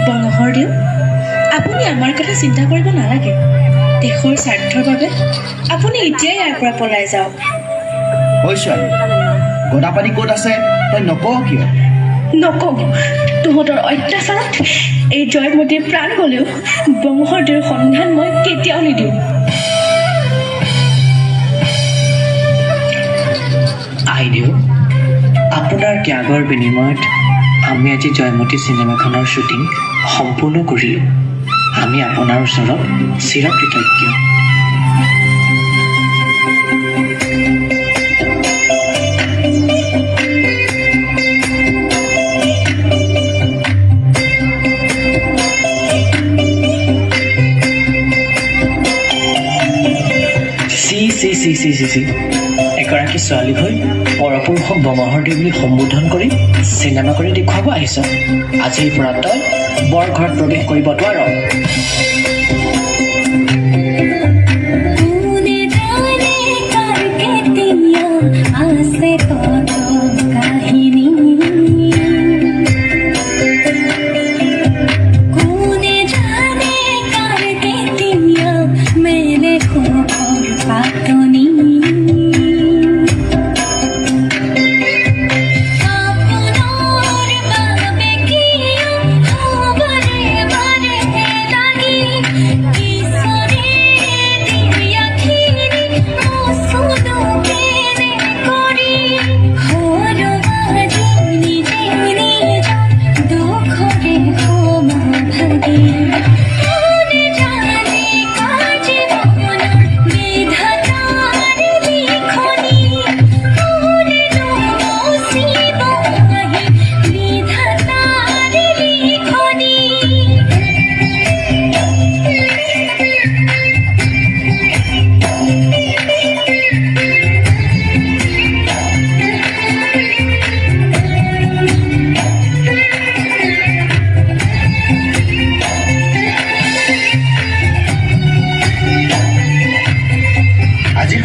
বংশৰদেউ, আপুনি আমাৰ কথা চিন্তা কৰিব নালাগে। দেশৰ স্বাৰ্থৰ বাবে আপুনি এতিয়াই ইয়াৰ পৰা পলাই যাওক। ঐ ছোৱালী, গদাপানী ক'ত আছে তই নকওঁ কিয়? নকওঁ। তহঁতৰ অত্যাচাৰত এই জয়মতীৰ প্ৰাণ গ'লেও বংশৰদেউৰ সন্ধান মই কেতিয়াও নিদিওঁ। আইদেউ, আপোনাৰ ত্যাগৰ বিনিময়ত আমি আজি জয়মতী চিনেমাখনৰ শ্বুটিং সম্পূৰ্ণ কৰিলোঁ। আমি আপোনাৰ ওচৰত চিৰকৃতজ্ঞ। চি এগৰাকী ছোৱালী হৈ পৰপুৰুষক বংশৰদেউ বুলি সম্বোধন কৰি চিনেমা কৰি দেখুৱাব আহিছ। আজিৰ পৰা তই বৰ ঘৰত প্ৰৱেশ কৰিব নোৱাৰ।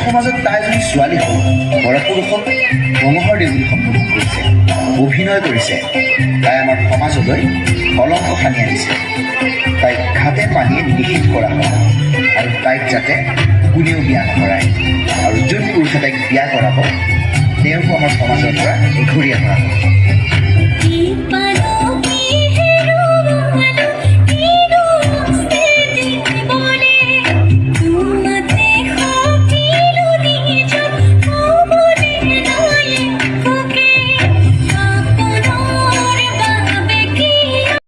সমাজত তাই এজনী ছোৱালী হ'ল পৰপুৰুষক বংশৰদেউ বুলি সম্বোধন কৰিছে, অভিনয় কৰিছে। তাই আমাৰ সমাজলৈ কলংক সানি আনিছে। তাইক ঘাটে পানীয়ে নিষেধ কৰা হয় আৰু তাইক যাতে কোনেও বিয়া নকৰায়, আৰু যোন পুৰুষে তাইক বিয়া কৰাব তেওঁকো আমাৰ সমাজৰ পৰা এঘৰীয়া কৰা হয়।